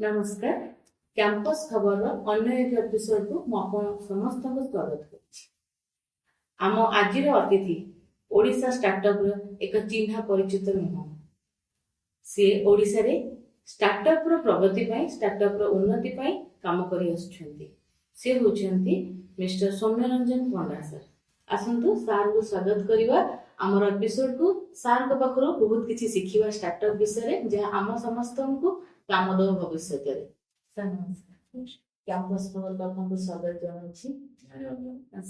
नमस्कार कैंपस खबर अन्य एक एपिसोड को समस्त को स्वागत करुच्ची। आम आज अतिथि ओडिशा स्टार्टअप एक चिन्ह परिचित मुह सी ओडिशा रे स्टार्टअप प्रगति स्टार्टअप उन्नति काम करी सी होउछंती मिस्टर सौम्यरंजन पंडा सर। आसंतु सार को स्वागत करिवा आमर एपिसोड को सार को पाखरो बहुत किछि सिखिवा स्टार्टअप विषय जहाँ आम समस्त को काम दो भविष्य रे। सर नमस्कार कैंपस खबर को स्वागत जनाउछि।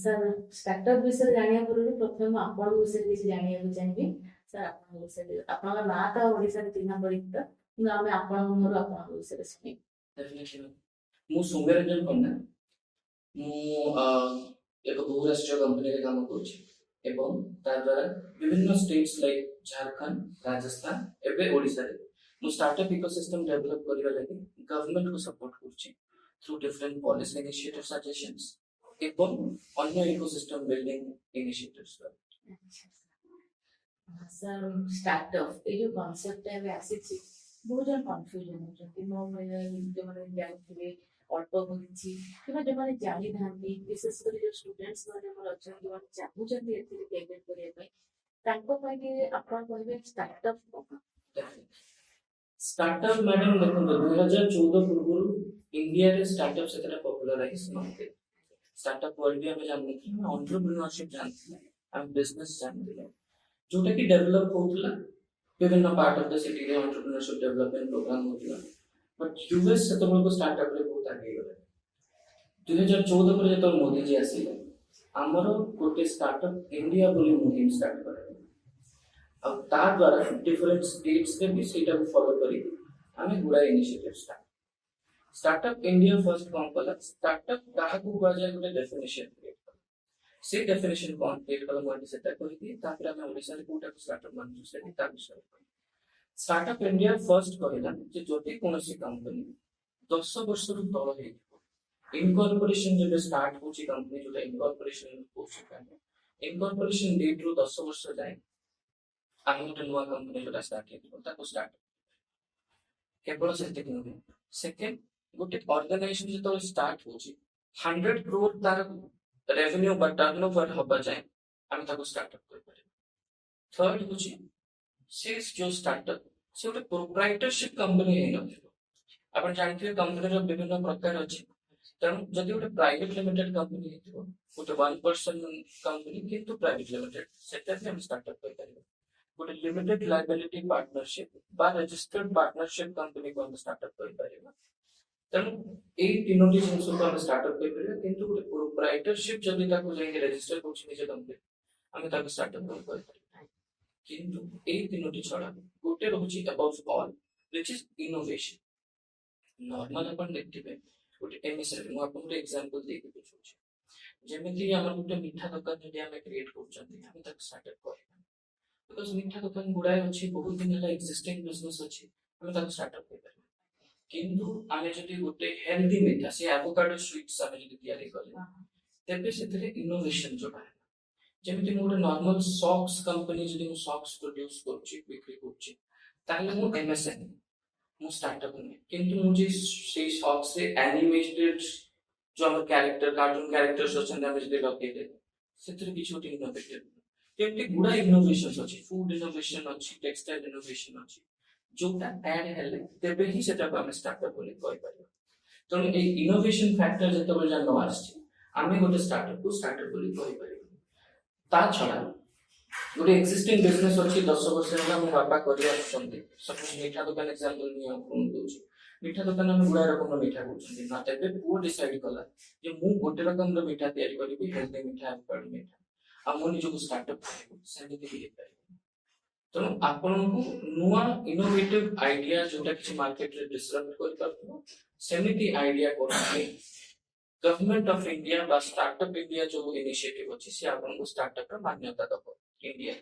सर स्टार्टअप विषय जानिया पूर्व प्रथम आपण विषय किछि जानिया को चाहिबी। सर आपण विषय आपण ना तो ओडिसा रे चिन्ह परिचित कि आमे आपण मोर आपण विषय सुनि। मु सौम्यरंजन पंडा मु एक बहुराष्ट्रीय कंपनी रे काम करूछि एवं ता द्वारा विभिन्न स्टेट्स लाइक झारखंड राजस्थान एबे ओडिसा रे मु स्टार्टअप इकोसिस्टम डेवलप करिवा लागि गवर्नमेंट को सपोर्ट करूछि through different policy initiative suggestions एवं अन्य ecosystem building initiatives. Sir startup ए जो कांसेप्ट है आसी बहुत जन कंफ्यूजन होचंती मो जो माने जानथिबे अल्प होछि किबा जो माने जानि धांती विशेष कर जो स्टूडेंट्स माने मोर अछन जो माने चाहूचंती एथि पेमेंट करिया पई तांको पई के आपण कहबे स्टार्टअप स्टार्टअप मैडम देखो 2014 पूर्व इंडिया रे स्टार्टअप सेतरा पॉपुलराइज नथे। स्टार्टअप वर्ल्ड भी हमें जानने की एंटरप्रेन्योरशिप जानते हम बिजनेस जानते जोटा कि डेवलप होतला विभिन्न पार्ट ऑफ द सिटी रे एंटरप्रेन्योरशिप डेवलपमेंट प्रोग्राम होतला बट यूएस सेतबल को स्टार्टअप रे बहुत आगे गले। 2014 पर जतो मोदी जी आसीले हमरो गोटे स्टार्टअप इंडिया बोली मुहिम स्टार्ट करे अब ता द्वारा डिफरेंट स्टेट्स रे भी सेटा को फॉलो करी हमें गुडा इनिशिएटिव स्टार्टअप इंडिया फर्स्ट कौन कला स्टार्टअप काहा को गुआ जाय गुटे डेफिनेशन क्रिएट कर से डेफिनेशन कौन क्रिएट कला मोदी सेटा कहि दी तापर हमें ओडिसा रे कोटा स्टार्टअप मान से ता विषय स्टार्टअप इंडिया फर्स्ट कहला जे जोटी कोनसी कंपनी 10 वर्ष रु तळ हे इनकॉर्पोरेशन जब स्टार्ट होची कंपनी जोटा इनकॉर्पोरेशन होची कंपनी इनकॉर्पोरेशन डेट रु 10 वर्ष जाय आम गोटे नुआ कंपनी जोटा स्टार्ट हो स्टार्ट केवल सेते कि सेकेंड गोटे ऑर्गेनाइजेशन जो स्टार्ट होची 100 करोड़ तार रेवेन्यू बा टर्नओवर हबा जाय हम ताको स्टार्टअप कर पारे। थर्ड होची से जो स्टार्टअप से गोटे प्रोप्राइटरशिप कंपनी हे न आपण जानथिबे कंपनी रो विभिन्न प्रकार अछि तन जदि गोटे प्राइवेट लिमिटेड कंपनी हेतिबो गोटे 1 पर्सन कंपनी किंतु प्राइवेट लिमिटेड सेटा से हम स्टार्टअप कर पारे गोटे लिमिटेड लायबिलिटी पार्टनरशिप बा रजिस्टर्ड पार्टनरशिप कंपनी को हम स्टार्टअप कर पारेबा तनु ए तीनोटी जिंस को हम स्टार्टअप कर पारेबा किंतु गोटे प्रोप्राइटरशिप जदि ताको जाय रजिस्टर होछि निजे कंपनी हम ताको स्टार्टअप कर पारेबा किंतु ए तीनोटी छडा गोटे रहउछि above all which is innovation. Normal अपन देखथिबे गोटे एमएसएमई मु आपन एग्जांपल देके बुझौछि जेमिति हमर गोटे मिठा दुकान जदि हम क्रिएट करछन्ती हम ताको स्टार्टअप कर बिकॉज़ मिठा दुकान गुडाय अछि बहुत दिन हला एक्जिस्टिंग बिजनेस अछि हम ताको स्टार्टअप कर पारे किंतु आमे जदि गोटे हेल्दी मिठा से एवोकाडो स्वीट्स आमे जदि तयारी करले तेबे सेतरे इनोवेशन जोडा जेमिति मोर नॉर्मल सॉक्स कंपनी जदि मु सॉक्स प्रोड्यूस करछि बिक्री करछि ताले मु एमएसएमई मु स्टार्टअप में किंतु मुझे से सॉक्स से एनिमेटेड जो हम कैरेक्टर कार्टून कैरेक्टर्स अछन आमे जदि लगे दे सेतरे किछ गोटे इनोवेटिव केमती गुडा इनोवेशन अछि फूड इनोवेशन अछि टेक्सटाइल इनोवेशन अछि जोटा ऐड हेले तेबे ही सेटा को हम स्टार्टअप बोली कहि पारिबो। तो ए इनोवेशन फैक्टर जतो बल जानो आछि आमे गोटे स्टार्टअप को स्टार्टअप बोली कहि पारिबो। ता छडा गोटे एक्जिस्टिंग बिजनेस अछि 10 वर्ष होला हम बापा करि आछन्ती सपोज मीठा दुकान एग्जांपल नि हम दोछि मीठा दुकान हम गुडा रकम मीठा करछन्ती ना तेबे पो डिसाइड कला जे मु गोटे रकम रो मीठा तयारी करिबी हेल्दी मीठा एवोकाडो मीठा हम निजको स्टार्टअप सेमिति भी पारे तो आपन को नुआ इनोवेटिव आइडिया जोटा कि मार्केट रे डिस्ट्रप्ट कर करथो सेमिति आइडिया कोरके गवर्नमेंट ऑफ इंडिया बा स्टार्टअप इंडिया जो इनिशिएटिव अछि से आपन को स्टार्टअप रा मान्यता दबो इंडिया।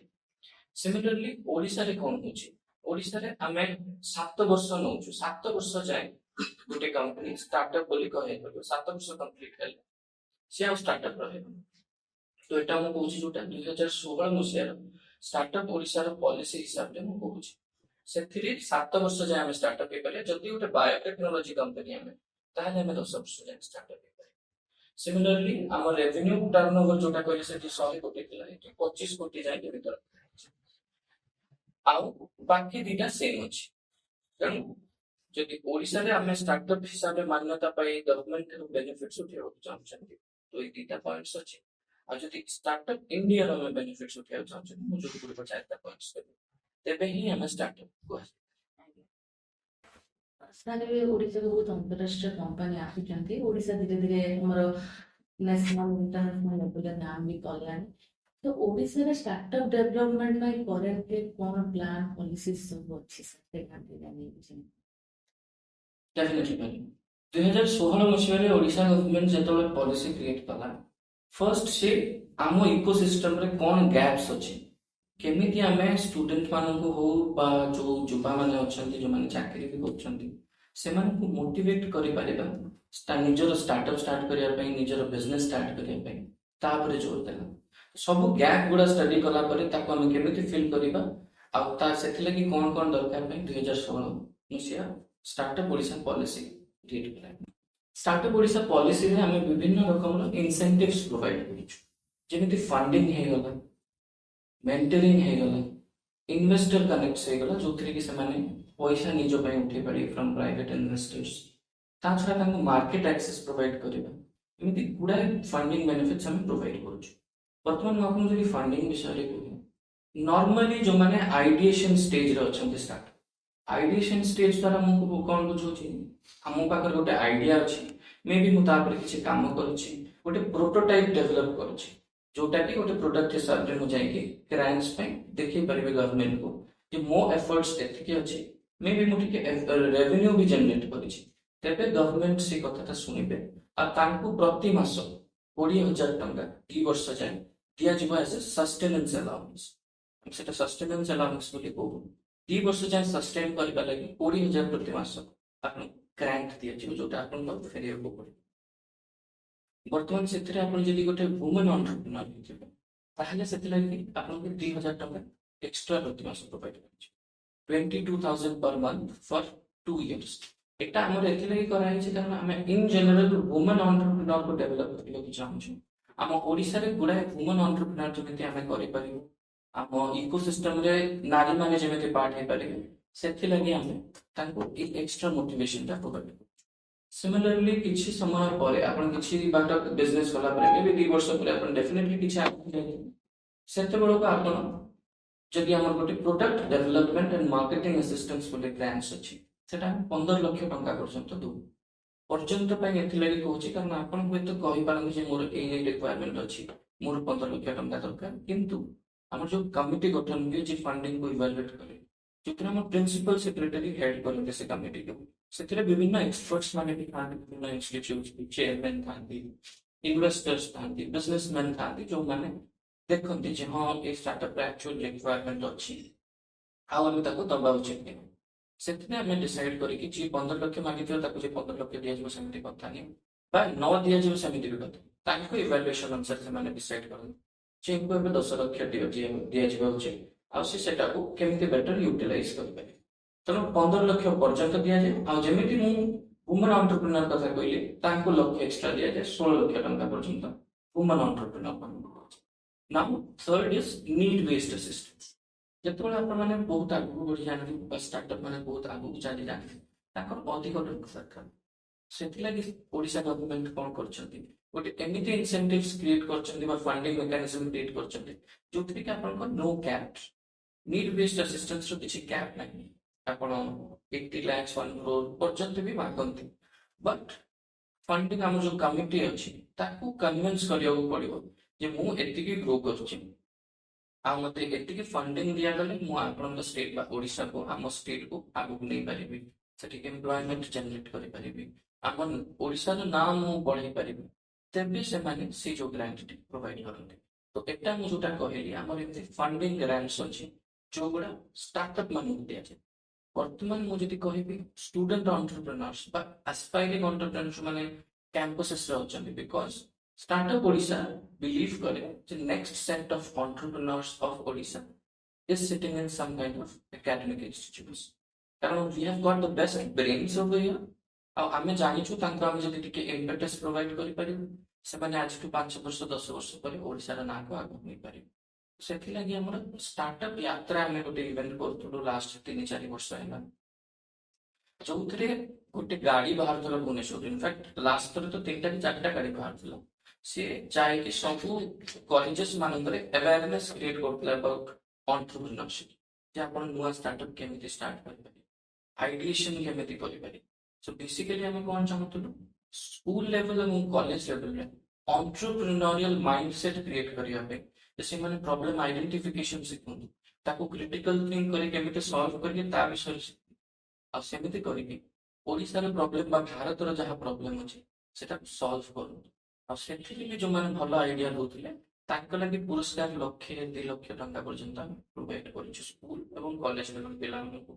सिमिलरली ओडिसा रे कोन होछि ओडिसा रे हमें 7 वर्ष नउछु 7 वर्ष जाय गोटे कंपनी स्टार्टअप बोली कहे 7 वर्ष कंप्लीट हेले से स्टार्टअप रहे तो एटा मु कहूछि जोटा 2016 मसिया स्टार्टअप ओडिसा रो पॉलिसी हिसाब रे मु कहूछि ସେଥିରେ 7 ବର୍ଷ ଯାଏ ଆମେ ଷ୍ଟାର୍ଟଅପ୍ ହେଇପାରିବା। ଯଦି ଗୋଟେ ବାୟୋଟେକ୍ନୋଲୋଜି କମ୍ପାନୀ ଆମେ, ତାହେଲେ ଆମେ 10 ବର୍ଷ ଯାଏ ଷ୍ଟାର୍ଟଅପ୍ ହେଇପାରିବା। ସିମିଲାରଲି ଆମ ରେଭିନ୍ୟୁ ଟର୍ନଓଭର ଯୋଉଟା କହିଲେ ସେଠି 100 କୋଟି ଥିଲା, ଏଠି 25 କୋଟି ଯାଏ ଭିତରେ ଆଉ ବାକି ଦିଟା ସେମ୍ ଅଛି। ତେଣୁ ଯଦି ଓଡ଼ିଶାରେ ଆମେ ଷ୍ଟାର୍ଟଅପ୍ ହିସାବରେ ମାନ୍ୟତା ପାଇ ଗଭର୍ଣ୍ଣମେଣ୍ଟ ବେନିଫିଟ୍ସ ଉଠେଇବାକୁ ଚାହୁଁଛନ୍ତି, ତ ଏଇ ଦିଟା ପଏଣ୍ଟସ୍ ଅଛି। ଆଉ ଯଦି ଷ୍ଟାର୍ଟଅପ୍ ଇଣ୍ଡିଆର ଆମେ ବେନିଫିଟ୍ସ ଉଠେଇବାକୁ ଚାହୁଁଛନ୍ତି, ମୁଁ ଯୋଉ ଗୁଡ଼ିକ 4ଟା ପଏଣ୍ଟସ୍ କହିଲି, ତେବେ ହିଁ ଆମେ ଷ୍ଟାର୍ଟଅପ୍ କୁହାଯାଏ। ସାର୍ ଏବେ ଓଡ଼ିଶାକୁ ବହୁତ ଅନ୍ତରାଷ୍ଟ୍ରୀୟ କମ୍ପାନୀ ଆସୁଛନ୍ତି। ଓଡ଼ିଶା ଧୀରେ ଧୀରେ ଆମର ନ୍ୟାସନାଲ ଇଣ୍ଟରନ୍ୟାସନାଲ ଲେଭେଲରେ ନାଁ ବି କଲାଣି। ତ ଓଡ଼ିଶାରେ ଷ୍ଟାର୍ଟଅପ୍ ଡେଭଲପମେଣ୍ଟ ପାଇଁ କରେଣ୍ଟଲି କ'ଣ ପ୍ଲାନ୍ ପଲିସି ସବୁ ଅଛି ସାର୍ ସେ ଜାଣିବାକୁ Definitely ପାରିବି। 2016 ମସିହାରେ ଓଡ଼ିଶା ଗଭର୍ଣ୍ଣମେଣ୍ଟ ଯେତେବେଳେ ପଲିସି କ୍ରିଏଟ୍ କଲା, ଫର୍ଷ୍ଟ ସେ ଆମ ଇକୋସିଷ୍ଟମରେ କ'ଣ ଗ୍ୟାପ୍ସ ଅଛି, କେମିତି ଆମେ ଷ୍ଟୁଡେଣ୍ଟ ମାନଙ୍କୁ ହଉ ବା ଯୋଉ ଯୁବାମାନେ ଅଛନ୍ତି ଯୋଉମାନେ ଚାକିରି ବି କରୁଛନ୍ତି, ସେମାନଙ୍କୁ ମୋଟିଭେଟ୍ କରିପାରିବା ନିଜର ଷ୍ଟାର୍ଟଅପ୍ ଷ୍ଟାର୍ଟ କରିବା ପାଇଁ, ନିଜର ବିଜନେସ୍ ଷ୍ଟାର୍ଟ କରିବା ପାଇଁ, ତାପରେ ଜୋର ଦେଲା। ସବୁ ଗ୍ୟାପ୍ ଗୁଡ଼ା ଷ୍ଟଡି କଲା ପରେ ତାକୁ ଆମେ କେମିତି ଫିଲ୍ କରିବା ଆଉ ସେଥିଲାଗି କ'ଣ କ'ଣ ଦରକାର ପାଇଁ 2016 ମସିହା ଷ୍ଟାର୍ଟଅପ୍ ଓଡ଼ିଶା ପଲିସି କ୍ରିଏଟ୍ କଲା। ଷ୍ଟାର୍ଟଅପ୍ ଓଡ଼ିଶା ପଲିସିରେ ଆମେ ବିଭିନ୍ନ ରକମର ଇନସେଣ୍ଟିଭ୍ସ ପ୍ରୋଭାଇଡ୍ କରୁଛୁ, ଯେମିତି ଫଣ୍ଡିଂ ହେଇଗଲା, ମେଣ୍ଟରିଂ ହେଇଗଲା, ଇନଭେଷ୍ଟର କନେକ୍ଟ ହେଇଗଲା, ଯୋଉଥିରେ କି ସେମାନେ ପଇସା ନିଜ ପାଇଁ ଉଠେଇ ପାରିବେ ଫ୍ରମ୍ ପ୍ରାଇଭେଟ୍ ଇନଭେଷ୍ଟର୍ସ। ତା ଛଡ଼ା ତାଙ୍କୁ ମାର୍କେଟ ଆକ୍ସେସ୍ ପ୍ରୋଭାଇଡ୍ କରିବା, ଏମିତି ଗୁଡ଼ାଏ ଫଣ୍ଡିଂ ବେନିଫିଟ୍ସ ଆମେ ପ୍ରୋଭାଇଡ୍ କରୁଛୁ। ବର୍ତ୍ତମାନ ମୁଁ ଆପଣଙ୍କୁ ଯଦି ଫଣ୍ଡିଂ ବିଷୟରେ କୁହେ, ନର୍ମାଲି ଯୋଉମାନେ ଆଇଡିଏସନ୍ ଷ୍ଟେଜରେ ଅଛନ୍ତି ଷ୍ଟାର୍ଟଅପ୍, ଆଇଡିଏସନ୍ ଷ୍ଟେଜ ଦ୍ୱାରା ମୁଁ କ'ଣ ବୁଝଉଛି, ଆମ ପାଖରେ ଗୋଟେ ଆଇଡିଆ ଅଛି, ମେ ବି ମୁଁ ତାପରେ କିଛି କାମ କରୁଛି, ଗୋଟେ ପ୍ରୋଟୋଟାଇପ୍ ଡେଭଲପ୍ କରୁଛି, ଯୋଉଟା କି ଗୋଟେ ପ୍ରୋଡକ୍ଟ ହିସାବରେ ମୁଁ ଯାଇକି କ୍ଲାଏଣ୍ଟସ ପାଇଁ ଦେଖେଇ ପାରିବି ଗଭର୍ଣ୍ଣମେଣ୍ଟକୁ ଯେ ମୋ ଏଫର୍ଟସ ଏତିକି ଅଛି, ମେ ବି ମୁଁ ଟିକେ ରେଭିନ୍ୟୁ ବି ଜେନେରେଟ୍ କରିଛି, ତେବେ ଗଭର୍ଣ୍ଣମେଣ୍ଟ ସେ କଥାଟା ଶୁଣିବେ ଆଉ ତାଙ୍କୁ ପ୍ରତି ମାସ 20,000 ଟଙ୍କା 2 ବର୍ଷ ଯାଏ ଦିଆଯିବ ଆଜ ଏ ସଷ୍ଟେନେନ୍ସ ଆଲାଉନ୍ସ। ସେଟା ସଷ୍ଟେନେନ୍ସ ଆଲାଉନ୍ସ ବୋଲି କହୁ। 2 ବର୍ଷ ଯାଏ ସଷ୍ଟେନ୍ କରିବା ଲାଗି 20,000 ପ୍ରତି ମାସ ଆପଣଙ୍କୁ ଗ୍ରାଣ୍ଟ ଦିଆଯିବ, ଯୋଉଟା ଆପଣଙ୍କୁ ଫେରିବାକୁ ପଡ଼ିବ। ବର୍ତ୍ତମାନ ସେଥିରେ ଆପଣ ଯଦି ଗୋଟେ ୱୁମେନ୍ ଏଣ୍ଟରପ୍ରେନ୍ୟୁର ହେଇଥିବେ, ତାହେଲେ ସେଥିଲାଗି ଆପଣଙ୍କୁ 2,000 ଟଙ୍କା ଏକ୍ସଟ୍ରା ପ୍ରତି ମାସ ପ୍ରୋଭାଇଡ୍ କରାଯିବ, 22,000 per month for 2 years। এটা ଆମର ଏଥିଲାଗି କରାହେଇଛି କାରଣ ଆମେ ଇନ୍ ଜେନେରାଲ ୱୁମେନ୍ ଏଣ୍ଟରପ୍ରେନ୍ୟୁରକୁ ଡେଭଲପ୍ କରିବାକୁ ଚାହୁଁଛୁ। ଆମ ଓଡ଼ିଶାରେ ଗୁଡ଼ାଏ ୱୁମେନ୍ ଏଣ୍ଟରପ୍ରେନ୍ୟୁର ଯେମିତି ଆମେ କରିପାରିବୁ, ଆମ ଇକୋସିଷ୍ଟମରେ ନାରୀମାନେ ଯେମିତି ପାର୍ଟ ହେଇପାରିବେ, ସେଥିଲାଗି ଆମେ ତାଙ୍କୁ ଏଇ ଏକ୍ସଟ୍ରା ମୋଟିଭେସନଟା ପ୍ରୋଭାଇଡ୍ କରୁ। ସିମିଲାରଲି କିଛି ସମୟ ପରେ ଆପଣ କିଛି ବାଟ ବିଜନେସ୍ କଲା ପରେ, ମେ ବି 2 ବର୍ଷ ପରେ ଆପଣ ଡେଫିନେଟଲି କିଛି ଆଗକୁ ଯାଇଥିବେ, ସେତେବେଳକୁ ଆପଣ ଯଦି ଆମର ଗୋଟେ product development and marketing assistance ବୋଲି ଗ୍ରାଣ୍ଟସ୍ ଅଛି, ସେଟା 15 ଲକ୍ଷ ଟଙ୍କା ପର୍ଯ୍ୟନ୍ତ ଦଉ। ପର୍ଯ୍ୟନ୍ତ ପାଇଁ ଏଥିଲାଗି କହୁଛି କାରଣ ଆପଣ ହୁଏତ କହିପାରନ୍ତି ଯେ ମୋର ଏଇ ରିକ୍ୱାରମେଣ୍ଟ ଅଛି, ମୋର 15 ଲକ୍ଷ ଟଙ୍କା ଦରକାର, କିନ୍ତୁ ଆମର ଯୋଉ କମିଟି ଗଠନ ହୁଏ ଯେ ଫଣ୍ଡିଂକୁ ଇଭାଲୁଏଟ୍ କରେ, ଯୋଉଥିରେ ଆମ ପ୍ରିନ୍ସିପାଲ ସେକ୍ରେଟାରୀ ହେଡ୍ କରନ୍ତି ସେ କମିଟିକୁ, ସେଥିରେ ବିଭିନ୍ନ ଏକ୍ସପର୍ଟସ ମାନେ ବି ଥାନ୍ତି, ବିଭିନ୍ନ ଇନଷ୍ଟିଚ୍ୟୁଟ ଚେୟାରମ୍ୟାନ୍ ଥାନ୍ତି, ଇନଭେଷ୍ଟର୍ସ ଥାନ୍ତି, ବିଜନେସମ୍ୟାନ୍ ଥାନ୍ତି, ଯୋଉମାନେ ଦେଖନ୍ତି ଯେ ହଁ ଏ ଷ୍ଟାର୍ଟଅପ୍ର ଆକ୍ଚୁଆଲ ରିକ୍ୱାରମେଣ୍ଟ ଅଛି ଆଉ ଆମେ ତାକୁ ଦବା ଉଚିତ କି ନାହିଁ। ସେଥିରେ ଆମେ ଡିସାଇଡ୍ କରିକି ଯିଏ 15 ଲକ୍ଷ ମାଗିଥିବ ତାକୁ ଯେ 15 ଲକ୍ଷ ଦିଆଯିବ ସେମିତି କଥା ନାହିଁ, ବା ନ ଦିଆଯିବ ସେମିତି ବି କଥା, ତାଙ୍କ ଇଭାଲୁଏସନ ଅନୁସାରେ ସେମାନେ ଡିସାଇଡ୍ କରନ୍ତି ଯେ ଏଙ୍କୁ ଏବେ 10 ଲକ୍ଷ ଦିଆଯିବା ଉଚିତ ଆଉ ସେ ସେଟାକୁ କେମିତି ବେଟର ୟୁଟିଲାଇଜ କରିପାରିବେ। ତେଣୁ 15 ଲକ୍ଷ ପର୍ଯ୍ୟନ୍ତ ଦିଆଯାଏ, ଆଉ ଯେମିତି ମୁଁ ୱୁମେନ୍ ଏଣ୍ଟରପ୍ରେନ୍ୟୁର କଥା କହିଲି, ତାଙ୍କୁ ଲକ୍ଷ ଏକ୍ସଟ୍ରା ଦିଆଯାଏ, 16 ଲକ୍ଷ ଟଙ୍କା ପର୍ଯ୍ୟନ୍ତ ୱୁମେନ୍ ଏଣ୍ଟରପ୍ରେନ୍ୟୁର ମାନଙ୍କୁ। Now third is need based assistance. ଯେତେବେଳେ ଆପଣମାନେ ବହୁତ ଆଗକୁ ବଢି ଯାଆନ୍ତି ବା ଷ୍ଟାର୍ଟଅପ୍ ମାନେ ବହୁତ ଆଗକୁ ଚାଲି ଯାଆନ୍ତି, ତାଙ୍କର ଅଧିକ ଟଙ୍କା ଦରକାର। ସେଥିଲାଗି ଓଡ଼ିଶା ଗଭର୍ଣ୍ଣମେଣ୍ଟ କ'ଣ କରିଛନ୍ତି, ଗୋଟେ ଏମିତି ଇନସେଣ୍ଟିଭ୍ସ କ୍ରିଏଟ୍ କରିଛନ୍ତି ବା ଫଣ୍ଡିଂ ମେକାନିଜମ କ୍ରିଏଟ୍ କରିଛନ୍ତି, ଯୋଉଥିରେ କି ଆପଣଙ୍କ ନୋ କ୍ୟାପ୍, ନିଡ୍ ବେସ୍ଡ ଆସିଷ୍ଟାନ୍ସର କିଛି କ୍ୟାପ୍ ନାହିଁ। ଆପଣ 80 lakhs 1 crore ପର୍ଯ୍ୟନ୍ତ ବି ମାଗନ୍ତି, ବଟ୍ ଫଣ୍ଡିଂ ଆମର ଯୋଉ କମିଟି ଅଛି ତାକୁ କନଭିନ୍ସ କରିବାକୁ ପଡିବ ଯେ ମୁଁ ଏତିକି ଗ୍ରୋ କରୁଛି ଆଉ ମତେ ଏତିକି ଫଣ୍ଡିଂ ଦିଆଗଲେ ମୁଁ ଆପଣଙ୍କ ଷ୍ଟେଟ୍ ବା ଓଡ଼ିଶାକୁ, ଆମ ଷ୍ଟେଟ୍କୁ ଆଗକୁ ନେଇପାରିବି, ସେଠି ଏମ୍ପ୍ଲୟମେଣ୍ଟ ଜେନେରେଟ୍ କରିପାରିବି, ଆମ ଓଡ଼ିଶାର ନାଁ ମୁଁ ବଢେଇ ପାରିବି, ତେବେ ସେମାନେ ସେ ଯୋଉ ଗ୍ରାଣ୍ଟଟି ପ୍ରୋଭାଇଡ୍ କରନ୍ତି। ତ ଏଟା ମୁଁ ଯୋଉଟା କହିଲି, ଆମର ଏମିତି ଫଣ୍ଡିଂ ଗ୍ରାଣ୍ଟସ୍ ଅଛି ଯୋଉଗୁଡା ଷ୍ଟାର୍ଟଅପ୍ ମାନଙ୍କୁ ଦିଆଯାଏ। ବର୍ତ୍ତମାନ ମୁଁ ଯଦି କହିବି ଷ୍ଟୁଡେଣ୍ଟ ଏଣ୍ଟରପ୍ରେନ୍ୟୁର୍ସ ବା ଆସ୍ପାଇରିଂ ଏଣ୍ଟରପ୍ରେନ୍ୟୁର୍ସ ମାନେ କ୍ୟାମ୍ପସେସରେ ଅଛନ୍ତି, ବିକଜ ଷ୍ଟାର୍ଟଅପ୍ ଓଡ଼ିଶା ବିଲିଭ୍ କରେ ଯେ next set of entrepreneurs of Odisha is sitting in some kind of academic institutions. କାରଣ we have got the best brains over here. ଆଉ ଆମେ ଜାଣିଛୁ ତାଙ୍କୁ ଆମେ ଯଦି ଟିକେ ଇମ୍ପେଟସ୍ ପ୍ରୋଭାଇଡ କରିପାରିବୁ ସେମାନେ ଆଜିଠୁ 5 ବର୍ଷ 10 ବର୍ଷ ପରେ ଓଡ଼ିଶାର ନାଁକୁ ଆଗକୁ ନେଇପାରିବେ। ସେଥିଲାଗି ଆମର ଷ୍ଟାର୍ଟଅପ୍ ଯାତ୍ରା ଆମେ ଗୋଟେ ଇଭେଣ୍ଟ କରୁଥିଲୁ ଲାଷ୍ଟ 3-4 ବର୍ଷ ହେଲା, ଯୋଉଥିରେ ଗୋଟେ ଗାଡି ବାହାରୁଥିଲା ଭୁବନେଶ୍ୱର। ଇନଫ୍ୟାକ୍ଟ ଲାଷ୍ଟ ଥର ତ 3ଟା କି 4ଟା ଗାଡି ବାହାରୁଥିଲା। ସିଏ ଯାଇକି ସବୁ କଲେଜେସ୍ ମାନଙ୍କରେ ଆୱାରନେସ୍ କ୍ରିଏଟ କରୁଥିଲା ଆବାଉଟ entrepreneurship, ଯେ ଆପଣ ନୂଆ ଷ୍ଟାର୍ଟଅପ୍ କେମିତି ଷ୍ଟାର୍ଟ କରିପାରିବେ, ଆଇଡିଏସନ କେମିତି କରିପାରିବେ। ସୋ ବେସିକାଲି ଆମେ କଣ ଚାହୁଁଥିଲୁ, ସ୍କୁଲ ଲେଭେଲ ଏବଂ କଲେଜ ଲେଭେଲରେ entrepreneurial ମାଇଣ୍ଡସେଟ୍ କ୍ରିଏଟ କରିବା ପାଇଁ, ଯେ ସେମାନେ ପ୍ରୋବ୍ଲେମ ଆଇଡେଣ୍ଟିଫିକେସନ ଶିଖନ୍ତୁ, ତାକୁ କ୍ରିଟିକାଲ ଥିଙ୍କ କରି କେମିତି ସଲ୍ଭ କରିବେ ତା ବିଷୟରେ ଶିଖନ୍ତୁ। ଆଉ ସେମିତି କରିକି ଓଡ଼ିଶାର ପ୍ରୋବ୍ଲେମ ବା ଭାରତର ଯାହା ପ୍ରୋବ୍ଲେମ ଅଛି ସେଟାକୁ ସଲ୍ଭ କରନ୍ତୁ। ଆଉ ସେଥିରେ ବି ଯୋଉମାନେ ଭଲ ଆଇଡିଆ ଦଉଥିଲେ ତାଙ୍କ ଲାଗି ପୁରସ୍କାର 1,00,000-2,00,000 ଟଙ୍କା ପର୍ଯ୍ୟନ୍ତ ଆମେ ପ୍ରୋଭାଇଡ କରିଛୁ ସ୍କୁଲ ଏବଂ କଲେଜ ଲେଭେଲ ପିଲାମାନଙ୍କୁ।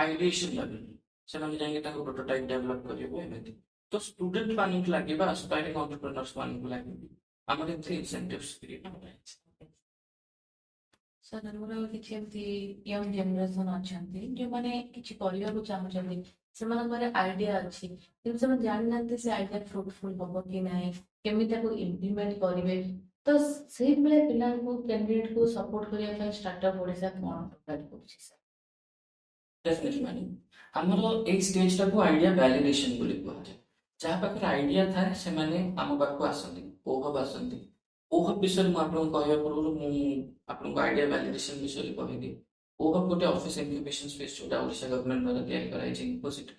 ଆଇଡିଏସନ ଲେଭେଲ ସେମାନେ ଯାଇକି ତାଙ୍କ ପ୍ରୋଟୋଟାଇପ ଡେଭଲପ କରିବେ। ଏମିତି ତ ଷ୍ଟୁଡେଣ୍ଟ ମାନଙ୍କୁ ଲାଗି ବା ଆସ୍ପାଇରିଂ ଏଣ୍ଟରପ୍ରେନର୍ସ ମାନଙ୍କୁ ଲାଗି ଆମର ଏମିତି ଇନସେଣ୍ଟିଭ୍ସ କ୍ରିଏଟ କରାଯାଇଛି। ସାର୍ ଆମର କିଛି ଏମିତି ୟଙ୍ଗ ଜେନେରେସନ ଅଛନ୍ତି ଯୋଉମାନେ କିଛି କରିବାକୁ ଚାହୁଁଛନ୍ତି, ସେମାନଙ୍କର ଆଇଡିଆ ଅଛି କିନ୍ତୁ ସେମାନେ ଜାଣିନାହାନ୍ତି ସେ ଆଇଡିଆ ଫ୍ରୁଟଫୁଲ ହବ କି ନାହିଁ, କେମିତି ତାକୁ ଇମ୍ପ୍ଲିମେଣ୍ଟ କରିବେ। ତ ସେଇଭଳିଆ ପିଲାଙ୍କୁ କ୍ୟାଣ୍ଡିଡେଟକୁ ସପୋର୍ଟ କରିବା ପାଇଁ ଷ୍ଟାର୍ଟଅପ୍ ଓଡ଼ିଶା କ'ଣ ପ୍ରୋଭାଇଡ କରୁଛି ସାର୍? ଡେଫିନେଟଲି ମ୍ୟାଡ଼ାମ, ଆମର ଏଇ ଷ୍ଟେଜଟାକୁ ଆଇଡିଆ ଭ୍ୟାଲିଡେସନ ବୋଲି କୁହାଯାଏ। ଯାହା ପାଖରେ ଆଇଡିଆ ଥାଏ ସେମାନେ ଆମ ପାଖକୁ ଆସନ୍ତି, ଓହବ ଆସନ୍ତି। ଓହବ ବିଷୟରେ ମୁଁ ଆପଣଙ୍କୁ କହିବା ପୂର୍ବରୁ ମୁଁ ଆପଣଙ୍କୁ ଆଇଡିଆ ଭ୍ୟାଲିଡେସନ ବିଷୟରେ କହିବି। ଓହବ ଗୋଟେ ଅଫିସ ଇନକ୍ୟୁବେସନ ସ୍ପେସ୍ ଯୋଉଟା ଓଡ଼ିଶା ଗଭର୍ଣ୍ଣମେଣ୍ଟ ଦ୍ୱାରା ତିଆରି କରାଯାଇଛି ଇନଫୋସିଟି।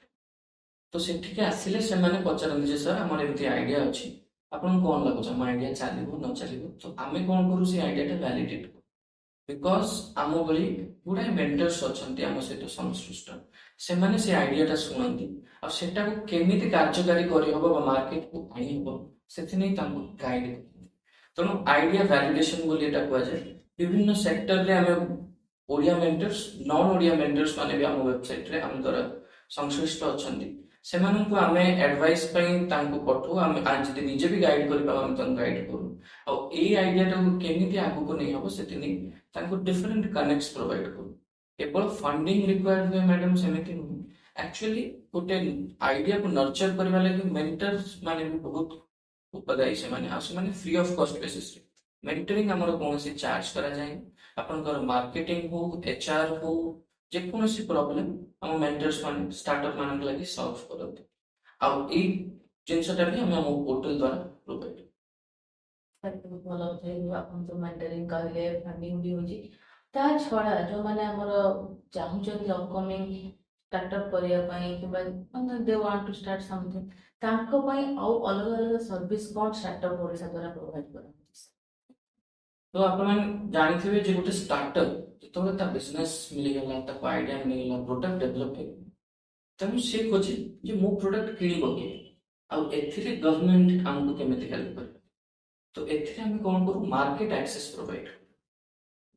ତ ସେଠିକି ଆସିଲେ ସେମାନେ ପଚାରନ୍ତି ଯେ ସାର୍ ଆମର ଏମିତି ଆଇଡିଆ ଅଛି, ଆପଣଙ୍କୁ କ'ଣ ଲାଗୁଛି ଆମ ଆଇଡିଆ ଚାଲିବ ନ ଚାଲିବ। ତ ଆମେ କ'ଣ କରୁ, ସେ ଆଇଡିଆଟା ଭ୍ୟାଲିଡେଟ୍ କରୁ। ବିକଜ ଆମ ଭଳି ଗୁଡ଼ାଏ ମେଣ୍ଟର୍ସ ଅଛନ୍ତି ଆମ ସହିତ ସଂଶ୍ଳିଷ୍ଟ, ସେମାନେ ସେ ଆଇଡିଆଟା ଶୁଣନ୍ତି ଆଉ ସେଟାକୁ କେମିତି କାର୍ଯ୍ୟକାରୀ କରିହବ ବା ମାର୍କେଟକୁ ଆଣିହବ ସେଥିନେଇ ତାଙ୍କୁ ଗାଇଡ କରନ୍ତି। ତେଣୁ ଆଇଡିଆ ଭ୍ୟାଲିଡେସନ ବୋଲି ଏଟା କୁହାଯାଏ। ବିଭିନ୍ନ ସେକ୍ଟରରେ ଆମେ Odia mentors, non Odia mentors ମାନେ ବି ଆମ ୱେବସାଇଟରେ ଆମ ଦ୍ୱାରା ସଂଶ୍ଳିଷ୍ଟ ଅଛନ୍ତି। ସେମାନଙ୍କୁ ଆମେ ଆଡଭାଇସ ପାଇଁ ତାଙ୍କୁ ପଠାଉ, ଆମେ ଯଦି ନିଜେ ବି ଗାଇଡ କରିପାରୁ ଆମେ ତାଙ୍କୁ ଗାଇଡ କରୁ। ଆଉ ଏଇ ଆଇଡିଆଟାକୁ କେମିତି ଆଗକୁ ନେଇହବ ସେଥିନେଇ ତାଙ୍କୁ ଡିଫରେଣ୍ଟ କନେକ୍ଟ ପ୍ରୋଭାଇଡ କରୁ। କେବଳ ଫଣ୍ଡିଂ ରିକ୍ୱାର୍ଡ ହୁଏ ମ୍ୟାଡାମ ସେମିତି ନୁହେଁ। ଆକ୍ଚୁଆଲି ଗୋଟେ ଆଇଡିଆକୁ ନର୍ଚର କରିବା ଲାଗି ମେଣ୍ଟର୍ସ ମାନେ ବି ବହୁତ ଉପଦାୟୀ ସେମାନେ, ଆଉ ସେମାନେ ଫ୍ରି ଅଫ କଷ୍ଟ ବେସିସରେ ମେଣ୍ଟରିଂ ଆମର କୌଣସି ଚାର୍ଜ କରାଯାଏ। ଆପଣଙ୍କର ମାର୍କେଟିଂ ହଉ, HR ହଉ, ଯେକୌଣସି ପ୍ରୋବ୍ଲେମ ଆମ ମେଣ୍ଟର୍ସ ମାନେ ଷ୍ଟାର୍ଟଅପ ମାନଙ୍କ ଲାଗି ସଲ୍ଭ କରନ୍ତି। ଆଉ ଏଇ ଜିନିଷଟା ବି ଆମେ ଆମ ପୋର୍ଟାଲ ଦ୍ୱାରା ପ୍ରୋଭାଇଡ। ବହୁତ ଭଲ କଥା ଆପଣ ତ ମେଣ୍ଟରିଂ କହିଲେ, ଫଣ୍ଡିଂ ବି ହେଉଛି। ତା ଛଡ଼ା ଯୋଉମାନେ ଆମର ଚାହୁଁଛନ୍ତି ଅପକମିଂ ଷ୍ଟାର୍ଟଅପ୍ କରିବା ପାଇଁ କିମ୍ବା ଦେ ୱାଣ୍ଟ ଟୁ ଷ୍ଟାର୍ଟ ସମଥିଙ୍ଗ, ତାଙ୍କ ପାଇଁ ଆଉ ଅଲଗା ଅଲଗା ସର୍ଭିସ କ'ଣ ଷ୍ଟାର୍ଟଅପ୍ ଓଡ଼ିଶା ଦ୍ୱାରା ପ୍ରୋଭାଇଡ କରାଯାଉଛି? ତ ଆପଣମାନେ ଜାଣିଥିବେ ଯେ ଗୋଟେ ଷ୍ଟାର୍ଟଅପ ଯେତେବେଳେ ତା ବିଜନେସ୍ ମିଳିଗଲା, ତାକୁ ଆଇଡିଆ ମିଳିଗଲା, ପ୍ରୋଡକ୍ଟ ଡେଭଲପ ହେଇଗଲା, ତେଣୁ ସେ ଖୋଜେ ଯେ ମୋ ପ୍ରୋଡକ୍ଟ କିଣିବ କିଏ, ଆଉ ଏଥିରେ ଗଭର୍ଣ୍ଣମେଣ୍ଟ ଆମକୁ କେମିତି ହେଲ୍ପ କରିବ। ତ ଏଥିରେ ଆମେ କ'ଣ କରୁ, ମାର୍କେଟ ଆକ୍ସେସ ପ୍ରୋଭାଇଡ କରୁ।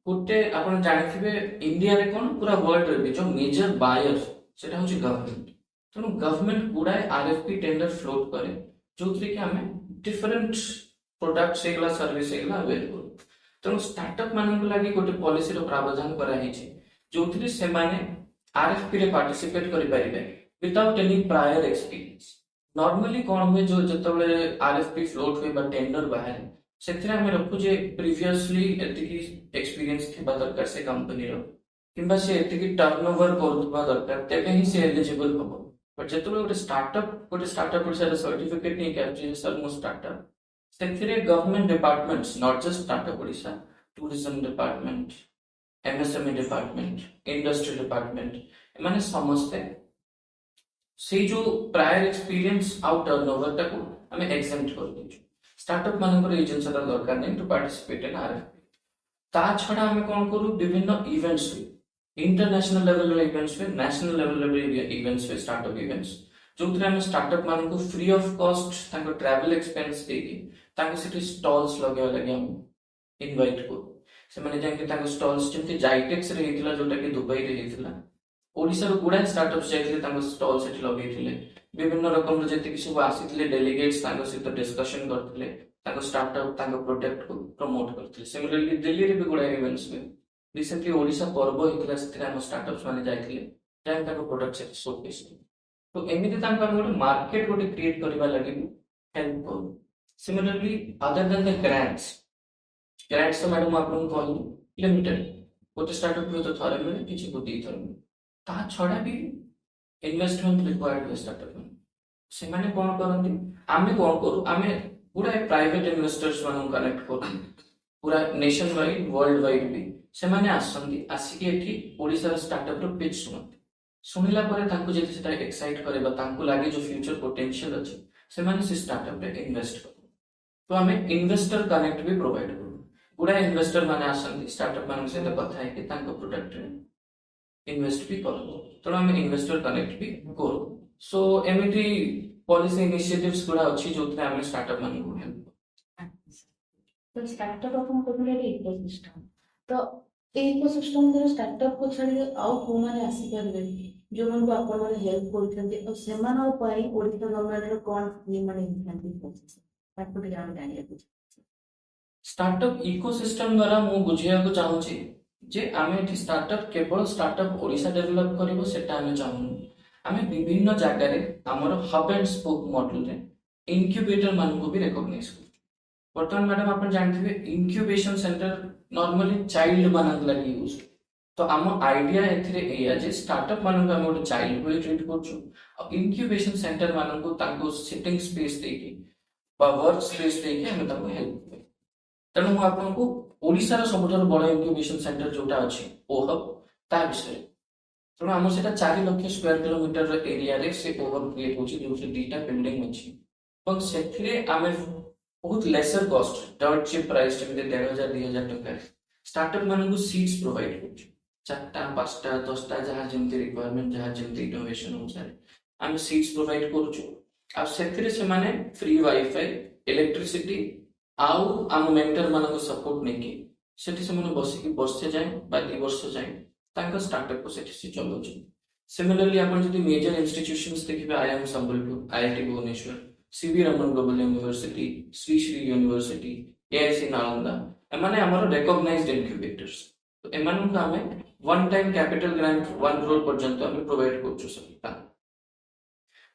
ଗୋଟେ ଆପଣ ଜାଣିଥିବେ ଇଣ୍ଡିଆରେ କ'ଣ ପୁରା ୱାର୍ଲଡରେ ବି ଯୋଉ ମେଜର ବାୟର ସେଟା ହେଉଛି ଗଭର୍ଣ୍ଣମେଣ୍ଟ। ତେଣୁ ଗଭର୍ଣ୍ଣମେଣ୍ଟ ଗୁଡ଼ାଏ RFP ଟେଣ୍ଡର ଫ୍ଲୋଟ କରେ, ଯୋଉଥିରେ କି ଆମେ ଡିଫରେଣ୍ଟ ପ୍ରୋଡକ୍ଟ ହେଇଗଲା, ସର୍ଭିସ ହେଇଗଲା ଆଭେଲ କରୁ। ତେଣୁ ଷ୍ଟାର୍ଟଅପ ମାନଙ୍କ ଲାଗି ଗୋଟେ ପଲିସିର ପ୍ରାବଧାନ କରାଯାଇଛି ଯୋଉଥିରେ ସେମାନେ RFP ରେ ପାର୍ଟିସିପେଟ କରିପାରିବେ ୱିଦାଉଟ୍ ଏନି ପ୍ରାୟର ଏକ୍ସପିରିଏନ୍ସ। ନର୍ମାଲି କ'ଣ ହୁଏ, ଯୋଉ ଯେତେବେଳେ RFP ଫ୍ଲୋଟ ହୁଏ ବା ଟେଣ୍ଡର ବାହାରେ ସେଥିରେ ଆମେ ରଖୁ ଯେ ପ୍ରିଭିୟସଲି ଏତିକି ଏକ୍ସପିରିଏନ୍ସ ଥିବା ଦରକାର ସେ କମ୍ପାନୀର, କିମ୍ବା ସେ ଏତିକି ଟର୍ନଓଭର କରୁଥିବା ଦରକାର, ତେବେ ହିଁ ସେ ଏଲିଜିବଲ ହବ। ବଟ୍ ଯେତେବେଳେ ଗୋଟେ ଷ୍ଟାର୍ଟଅପ ଓଡ଼ିଶାର ସର୍ଟିଫିକେଟ ନେଇକି ଆସୁଛି ସାର୍ ମୋ ଷ୍ଟାର୍ଟଅପ, ସେଥିରେ government department not just startup Odisha, tourism department, MSME department, industry department, ଏମାନେ ସମସ୍ତେ ସେଇ ଯୋଉ ପ୍ରାୟର ଏକ୍ସପିରିଏନ୍ସ ଆଉ ଟର୍ନଓଭରଟାକୁ ଆମେ ଏକ୍ସେମ୍ପ୍ଟ କରିଦେଉଛୁ। ଷ୍ଟାର୍ଟଅପ ମାନଙ୍କର ଏଇ ଜିନିଷଟା ଦରକାର ନାହିଁ ଟୁ ପାର୍ଟିସିପେଟ ଇନ୍ RFP। ତା ଛଡ଼ା ଆମେ କ'ଣ କରୁ, ବିଭିନ୍ନ ଇଭେଣ୍ଟସ ହୁଏ, ଇଣ୍ଟରନ୍ୟାସନାଲ ଲେଭେଲର ଇଭେଣ୍ଟସ ହୁଏ, ନ୍ୟାସନାଲ ଲେଭେଲର ଇଭେଣ୍ଟସ ହୁଏ, ଷ୍ଟାର୍ଟଅପ ଇଭେଣ୍ଟସ, ଯୋଉଥିରେ ଆମେ ଷ୍ଟାର୍ଟଅପ ମାନଙ୍କୁ ଫ୍ରି ଅଫ କଷ୍ଟ ତାଙ୍କ ଟ୍ରାଭେଲ ଏକ୍ସପେନ୍ସ ଦେଇକି ତାଙ୍କୁ ସେଠି ଷ୍ଟଲ୍ସ ଲଗେଇବା ଲାଗି ଆମେ ଇନଭାଇଟ୍ କରୁ। ସେମାନେ ଯାଇକି ତାଙ୍କ ଷ୍ଟଲ୍ସ ଯେମିତି ଜାଇଟେକ୍ସରେ ହେଇଥିଲା, ଯୋଉଟାକି ଦୁବାଇରେ ହେଇଥିଲା, ଓଡ଼ିଶାର ଗୁଡ଼ାଏ ଷ୍ଟାର୍ଟଅପ୍ସ ଯାଇଥିଲେ ତାଙ୍କ ଷ୍ଟଲ ସେଠି ଲଗେଇଥିଲେ। ବିଭିନ୍ନ ରକମର ଯେତିକି ସବୁ ଆସିଥିଲେ ଡେଲିଗେଟ୍ସ ତାଙ୍କ ସହିତ ଡିସ୍କସନ କରିଥିଲେ, ତାଙ୍କ ଷ୍ଟାର୍ଟଅପ ତାଙ୍କ ପ୍ରୋଡକ୍ଟକୁ ପ୍ରମୋଟ କରିଥିଲେ। ସିମିଲାରଲି ଦିଲ୍ଲୀରେ ବି ଗୁଡ଼ାଏ ଇଭେଣ୍ଟସ ହୁଏ, ରିସେଣ୍ଟଲି ଓଡ଼ିଶା ପର୍ବ ହେଇଥିଲା, ସେଥିରେ ଆମ ଷ୍ଟାର୍ଟଅପ୍ସ ମାନେ ଯାଇଥିଲେ, ଯାଇ ତାଙ୍କ ପ୍ରଡକ୍ଟ ସେଠି ଶୋକେସ୍ କଲେ। ତ ଏମିତି ତାଙ୍କୁ ଆମେ ଗୋଟେ ମାର୍କେଟ ଗୋଟେ କ୍ରିଏଟ୍ କରିବା ଲାଗି ହେଲ୍ପ କରୁ। ସିମିଲାରଲି ଅଦର ଦେନ୍ ଦ ଗ୍ରାଣ୍ଟସ୍ ତ ମ୍ୟାଡ଼ାମ ମୁଁ ଆପଣଙ୍କୁ କହିଲି ଲିମିଟେଡ୍, ଗୋଟେ ଷ୍ଟାର୍ଟଅପ୍ ହୁଏତ ଥରେ ମିଳେ, କିଛି ଦୁଇଥର ମିଳେ। ତାହା ଛଡ଼ା ବି ଇନଭେଷ୍ଟମେଣ୍ଟ ରିକ୍ୱାର୍ଡ ହୁଏ ଷ୍ଟାର୍ଟଅପ୍ ମାନେ। ସେମାନେ କ'ଣ କରନ୍ତି, ଆମେ କ'ଣ କରୁ, ଆମେ ଗୁଡ଼ାଏ ପ୍ରାଇଭେଟ ଇନଭେଷ୍ଟର୍ସ ମାନଙ୍କୁ କନେକ୍ଟ କରୁ, ପୁରା ନେସନ ୱାଇଡ୍ ୱାର୍ଲଡ ୱାଇଡ୍ ବି ସେମାନେ ଆସନ୍ତି, ଆସିକି ଏଠି ଓଡ଼ିଶାର ଷ୍ଟାର୍ଟଅପ୍ର ପିଚ୍ ଶୁଣନ୍ତି। ଶୁଣିଲା ପରେ ତାଙ୍କୁ ଯଦି ସେଟା ଏକ୍ସାଇଟ୍ କରେ ବା ତାଙ୍କୁ ଲାଗେ ଯୋଉ ଫ୍ୟୁଚର ପୋଟେନ୍ସିଆଲ ଅଛି, ସେମାନେ ସେ ଷ୍ଟାର୍ଟଅପ୍ରେ ଇନଭେଷ୍ଟ କରୁ। ତ ଆମେ ଇନଭେଷ୍ଟର କନେକ୍ଟ ବି ପ୍ରୋଭାଇଡ କରୁ। ଗୁଡ଼ାଏ ଇନଭେଷ୍ଟର ମାନେ ଆସନ୍ତି, ଷ୍ଟାର୍ଟଅପ୍ ମାନଙ୍କ ସହିତ କଥା ହେଇକି ତାଙ୍କ ପ୍ରୋଡକ୍ଟରେ ଇନଭେଷ୍ଟ ବି କରନ୍ତୁ। ତେଣୁ ଆମେ ଇନଭେଷ୍ଟର କନେକ୍ଟ ବି କରୁ। ସୋ ଏମିତି ପଲିସି ଇନିସିଏଟିଭ୍ସ ଗୁଡ଼ା ଅଛି ଯୋଉଥିରେ ଆମେ ଷ୍ଟାର୍ଟଅପ୍ ମାନଙ୍କୁ ହେଲ୍ପ କରୁ। ତ ଷ୍ଟାର୍ଟଅପ୍ ଆପଣ କହିଲେ ଇକୋସିଷ୍ଟମ, ତ ଏଇ ଇକୋସିଷ୍ଟମ ଦ୍ୱାରା ଷ୍ଟାର୍ଟଅପ୍ କୁ ଛାଡ଼ି ଆଉ କୋଉମାନେ ଆସିପାରିବେ ଯୋଉମାନଙ୍କୁ ଆପଣ ମାନେ ହେଲ୍ପ କରୁଛନ୍ତି, ଆଉ ସେମାନଙ୍କ ପାଇଁ ଓଡ଼ିଶା ଗଭର୍ଣ୍ଣମେଣ୍ଟର କ'ଣ ମାନେ ଇନସେଣ୍ଟିଭ୍ ଅଛି ତାକୁ ଟିକେ ଆମେ ଜାଣିବାକୁ ଚାହୁଁଛୁ। ଷ୍ଟାର୍ଟଅପ୍ ଇକୋସିଷ୍ଟମ ଦ୍ୱାରା ମୁଁ ବୁଝେଇବାକୁ ଚାହୁଁଛି ଯେ ଆମେ ଏଠି ଷ୍ଟାର୍ଟଅପ୍ କେବଳ ଷ୍ଟାର୍ଟଅପ୍ ଓଡ଼ିଶା ଡେଭଲପ କରିବ ସେଟା ଆମେ ଚାହୁଁନୁ। ଆମେ ବିଭିନ୍ନ ଜାଗାରେ ଆମର ହବ୍ ଆଣ୍ଡ ସ୍ପୋକ୍ ମଡେଲରେ ଇନକ୍ୟୁବେଟର ମାନଙ୍କୁ ବି ରେକଗ୍ନାଇଜ କରୁ। ବର୍ତ୍ତମାନ ମ୍ୟାଡାମ ଆପଣ ଜାଣିଥିବେ ଇନକ୍ୟୁବେସନ ସେଣ୍ଟର ନର୍ମାଲି ଚାଇଲ୍ଡ ମାନଙ୍କ ଲାଗି ୟୁଜ। ତ ଆମ ଆଇଡିଆ ଏଥିରେ ଏଇଆ ଯେ ଷ୍ଟାର୍ଟଅପ୍ ମାନଙ୍କୁ ଆମେ ଗୋଟେ ଚାଇଲ୍ଡ ଭଳି ଟ୍ରିଟ୍ କରୁଛୁ, ଆଉ ଇନକ୍ୟୁବେସନ ସେଣ୍ଟର ମାନଙ୍କୁ ତାଙ୍କୁ ସିଟିଂ ସ୍ପେସ୍ ଦେଇକି ବା ୱାର୍କ ସ୍ପେସ୍ ଦେଇକି ଆମେ ତାଙ୍କୁ ହେଲ୍ପ କରୁ। ତେଣୁ ମୁଁ ଆପଣଙ୍କୁ ଓଡ଼ିଶାର ସବୁଠାରୁ ବଡ଼ ଇନକ୍ୟୁବେସନ ସେଣ୍ଟର ଯୋଉଟା ଅଛି ଓହବ୍ ତା ବିଷୟରେ, ତେଣୁ ଆମର ସେଟା 4 ଲକ୍ଷ ସ୍କୋୟାର କିଲୋମିଟର ଏରିଆରେ ସେ ଓହବ୍ କ୍ରିଏଟ୍ ହେଉଛି, ଯୋଉଥିରେ 2ଟା ବିଲ୍ଡିଂ ଅଛି। ଏବଂ ସେଥିରେ ଆମେ ବହୁତ ଲେସର କଷ୍ଟ ଡଟ୍ ଚିପ୍ ପ୍ରାଇସ୍, ଯେମିତି 1,500 2,000 ଟଙ୍କାରେ ଷ୍ଟାର୍ଟଅପ୍ ମାନଙ୍କୁ ସିଟ୍ସ ପ୍ରୋଭାଇଡ କରୁଛୁ। 4ଟା 5ଟା 10ଟା ଯାହା ଯେମିତି ରିକ୍ୱାରମେଣ୍ଟ, ଯାହା ଯେମିତି ଇନୋଭେସନ ଅନୁସାରେ ଆମେ ସିଟ୍ସ ପ୍ରୋଭାଇଡ କରୁଛୁ। ଆଉ ସେଥିରେ ସେମାନେ ଫ୍ରି ୱାଇଫାଇ, ଇଲେକ୍ଟ୍ରିସିଟି ଆଉ ଆମ ମେଣ୍ଟର ମାନଙ୍କ ସପୋର୍ଟ ନେଇକି ସେଠି ସେମାନେ ବସିକି ବର୍ଷେ ଯାଏଁ ବା 2 ବର୍ଷ ଯାଏଁ ତାଙ୍କ ଷ୍ଟାର୍ଟଅପ୍କୁ ସେଠି ସେ ଚଲାଉଛନ୍ତି। ସିମିଲାରଲି ଆପଣ ଯଦି ମେଜର ଇନଷ୍ଟିଟ୍ୟୁସନ୍ସ ଦେଖିବେ, IIM Sambalpur, IIT Bhubaneswar, CV Raman global university, Sri Sri university, AIC Nalanda, ଏମାନେ ଆମର ରେକଗ୍ନାଇଜ୍ଡ ଇନକ୍ୟୁବେଟର୍ସ। ତ ଏମାନଙ୍କୁ ଆମେ one time capital grant 1 crore ପର୍ଯ୍ୟନ୍ତ ଆମେ ପ୍ରୋଭାଇଡ କରୁଛୁ ସବୁ।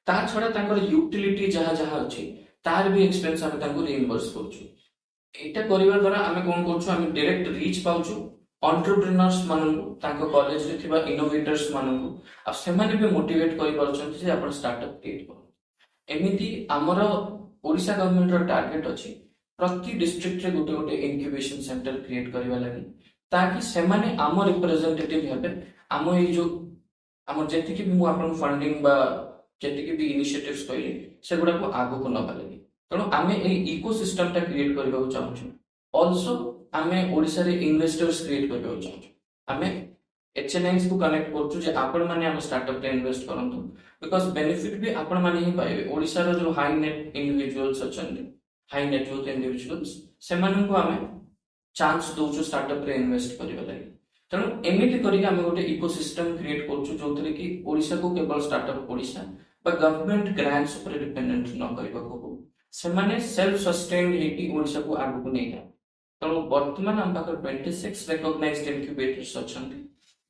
ତା ଛଡ଼ା ତାଙ୍କର ୟୁଟିଲିଟି ଯାହା ଯାହା ଅଛି ତାର ବି ଏକ୍ସପେନ୍ସ ଆମେ ତାଙ୍କୁ ରିଇମ୍ବର୍ସ କରୁଛୁ। ଏଇଟା କରିବା ଦ୍ୱାରା ଆମେ କ'ଣ କରୁଛୁ, ଆମେ ଡାଇରେକ୍ଟ ରିଚ୍ ପାଉଛୁ ଏଣ୍ଟରପ୍ରେନର୍ସ ମାନଙ୍କୁ, ତାଙ୍କ କଲେଜରେ ଥିବା ଇନୋଭେଟର୍ସ ମାନଙ୍କୁ, ଆଉ ସେମାନେ ବି ମୋଟିଭେଟ୍ କରିପାରୁଛନ୍ତି ଯେ ଆପଣ ଷ୍ଟାର୍ଟଅପ୍ କ୍ରିଏଟ୍ କରନ୍ତୁ। ଏମିତି ଆମର ଓଡ଼ିଶା ଗଭର୍ଣ୍ଣମେଣ୍ଟର ଟାର୍ଗେଟ ଅଛି ପ୍ରତି ଡିଷ୍ଟ୍ରିକ୍ଟରେ ଗୋଟେ ଗୋଟେ ଇନକ୍ୟୁବେସନ ସେଣ୍ଟର କ୍ରିଏଟ୍ କରିବା ଲାଗି, ତାକି ସେମାନେ ଆମ ରିପ୍ରେଜେଣ୍ଟେଟିଭ୍ ହେବେ। ଆମ ଏଇ ଯୋଉ ଆମର ଯେତିକି ବି ମୁଁ ଆପଣଙ୍କୁ ଫଣ୍ଡିଂ ବା ଯେତିକି ବି ଇନିସିଏଟିଭ୍ସ କହିଲି ସେଗୁଡ଼ାକୁ ଆଗକୁ ନବା ଲାଗି। ତେଣୁ ଆମେ ଏଇ ଇକୋସିଷ୍ଟମଟା କ୍ରିଏଟ୍ କରିବାକୁ ଚାହୁଁଛୁ। ଅଲସୋ ଆମେ ଓଡ଼ିଶାରେ ଇନଭେଷ୍ଟର୍ସ କ୍ରିଏଟ୍ କରିବାକୁ ଚାହୁଁଛୁ। ଆମେ HNIs କୁ କନେକ୍ଟ କରୁଛୁ ଯେ ଆପଣମାନେ ଆମ ଷ୍ଟାର୍ଟଅପ୍ରେ ଇନଭେଷ୍ଟ କରନ୍ତୁ, ବିକଜ ବେନିଫିଟ୍ ବି ଆପଣମାନେ ହିଁ ପାଇବେ। ଓଡ଼ିଶାର ଯୋଉ ହାଇ ନେଟ୍ ଇଣ୍ଡିଭିଜୁଆଲ୍ସ ଅଛନ୍ତି, ହାଇ ନେଟୱର୍ଥ ଇଣ୍ଡିଭିଜୁଆଲ୍ସ, ସେମାନଙ୍କୁ ଆମେ ଚାନ୍ସ ଦଉଛୁ ଷ୍ଟାର୍ଟଅପ୍ରେ ଇନଭେଷ୍ଟ କରିବା ଲାଗି। ତେଣୁ ଏମିତି କରିକି ଆମେ ଗୋଟେ ଇକୋସିଷ୍ଟମ କ୍ରିଏଟ୍ କରୁଛୁ ଯୋଉଥିରେ କି ଓଡ଼ିଶାକୁ କେବଳ ଷ୍ଟାର୍ଟଅପ୍ ଓଡ଼ିଶା ବା ଗଭର୍ଣ୍ଣମେଣ୍ଟ ଗ୍ରାଣ୍ଟସ୍ ଉପରେ ଡିପେଣ୍ଡେଣ୍ଟ ନ କରିବାକୁ ହଉ, ସେମାନେ ସେଲ୍ଫ ସଷ୍ଟେନ୍ ହେଇକି ଓଡ଼ିଶାକୁ ଆଗକୁ ନେଇଯାଆନ୍ତି। ତେଣୁ ବର୍ତ୍ତମାନ ଆମ ପାଖରେ 26 ରେକଗ୍ନାଇଜ୍ଡ ଇନକ୍ୟୁବେଟର୍ସ ଅଛନ୍ତି,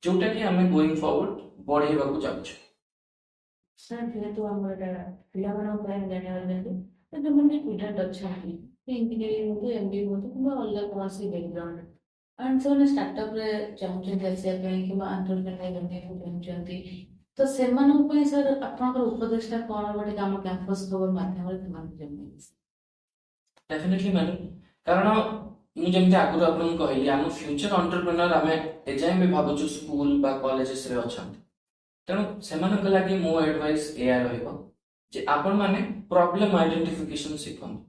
ଯୋଉଟା କି ଆମେ ଗୋଇଂ ଫରୱାର୍ଡ ବଢେଇବାକୁ ଯାଉଛୁ। ସାର୍, ଯେହେତୁ ଆମର ଏଇଟା ପିଲାମାନଙ୍କ ପାଇଁ ଜାଣିବାକୁ ଚାହୁଁଛୁ, ତ ଯୋଉମାନେ ଷ୍ଟୁଡେଣ୍ଟ ଅଛନ୍ତି, ଇଞ୍ଜିନିୟରିଂ ହୁଅନ୍ତୁ, MBA ହୁଅନ୍ତୁ କିମ୍ବା ଅଲଗା କୌଣସି ବ୍ୟାକଗ୍ରାଉଣ୍ଡ, ଆଣ୍ଡ ସେମାନେ ଷ୍ଟାର୍ଟଅପ୍ରେ ଚାହୁଁଛନ୍ତି ଆସିବା ପାଇଁ କିମ୍ବା ଏଣ୍ଟରପ୍ରେନର ବନିବାକୁ ଚାହୁଁଛନ୍ତି, ତ ସେମାନଙ୍କ ପାଇଁ ସାର୍ ଆପଣଙ୍କର ଉପଦେଶଟା କ'ଣ ହେବ ଟିକେ ଆମ କ୍ୟାମ୍ପସ୍ ଖବର ମାଧ୍ୟମରେ ସେମାନଙ୍କୁ ଜଣାଇବେ? ଡେଫିନେଟଲି ମ୍ୟାଡ଼ାମ, କାରଣ ମୁଁ ଯେମିତି ଆଗରୁ ଆପଣଙ୍କୁ କହିଲି, ଆମ ଫ୍ୟୁଚର ଏଣ୍ଟରପ୍ରେନର ଆମେ ଏଯାଏଁ ବି ଭାବୁଛୁ ସ୍କୁଲ ବା କଲେଜେସରେ ଅଛନ୍ତି। ତେଣୁ ସେମାନଙ୍କ ଲାଗି ମୋ ଆଡଭାଇସ୍ ଏଇଆ ରହିବ ଯେ ଆପଣମାନେ ପ୍ରୋବ୍ଲେମ ଆଇଡେଣ୍ଟିଫିକେସନ ଶିଖନ୍ତୁ।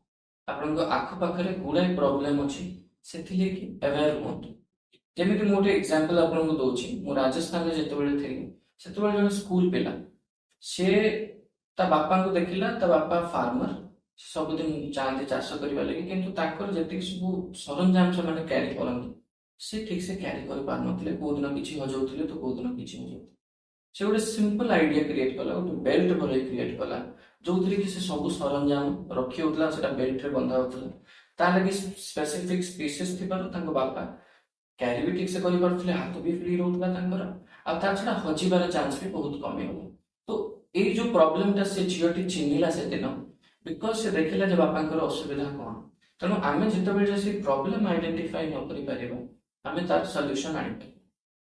ଆପଣଙ୍କ ଆଖପାଖରେ ଗୁଡ଼ାଏ ପ୍ରୋବ୍ଲେମ ଅଛି, ସେଥିଲାଗି ଆୱେୟାର ହୁଅନ୍ତୁ। ଯେମିତି ମୁଁ ଗୋଟେ ଏକ୍ସାମ୍ପଲ ଆପଣଙ୍କୁ ଦଉଛି, ମୁଁ ରାଜସ୍ଥାନରେ ଯେତେବେଳେ ଥିଲି, ସେତେବେଳେ ଜଣେ ସ୍କୁଲ ପିଲା, ସେ ତା ବାପାଙ୍କୁ ଦେଖିଲା, ତା ବାପା ଫାର୍ମର, ସବୁଦିନ ଯାଆନ୍ତି ଚାଷ କରିବା ଲାଗି, କିନ୍ତୁ ତାଙ୍କର ଯେତିକି ସବୁ ସରଞ୍ଜାମ ସେମାନେ କ୍ୟାରି କରନ୍ତି ସେ ଠିକ ସେ କ୍ୟାରି କରିପାରୁନଥିଲେ। କୋଉଦିନ କିଛି ହଜଉଥିଲେ ତ କୋଉଦିନ କିଛି ହଜଉଥିଲେ। ସେ ଗୋଟେ ସିମ୍ପଲ ଆଇଡିଆ କ୍ରିଏଟ୍ କଲା, ଗୋଟେ ବେଲ୍ଟ ଭଳି କ୍ରିଏଟ୍ କଲା, ଯୋଉଥିରେ କି ସେ ସବୁ ସରଞ୍ଜାମ ରଖି ହଉଥିଲା, ସେଟା ବେଲ୍ଟରେ ବନ୍ଧା ହଉଥିଲା। ତା ଲାଗି ସ୍ପେସିଫିକ ସ୍ପିସିସ୍ ଥିବାରୁ ତାଙ୍କ ବାପା କ୍ୟାରି ବି ଠିକ ସେ କରିପାରୁଥିଲେ, ହାତ ବି ଫ୍ରି ରହୁଥିଲା ତାଙ୍କର, ଆଉ ତା ଛଡା ହଜିବାର ଚାନ୍ସ ବି ବହୁତ କମିଗଲା। ତ ଏଇ ଯୋଉ ପ୍ରୋବ୍ଲେମଟା ସେ ଝିଅଟି ଚିହ୍ନିଲା ସେଦିନ, ବିକଜ ସେ ଦେଖିଲା ଯେ ବାପାଙ୍କର ଅସୁବିଧା କଣ। ତେଣୁ ଆମେ ଯେତେବେଳେ ସେ ପ୍ରୋବ୍ଲେମ ଆଇଡେଣ୍ଟିଫାଇ ନ କରିପାରିବା, ଆମେ ତାର ସଲ୍ୟୁସନ ଆଣିପାରିବା।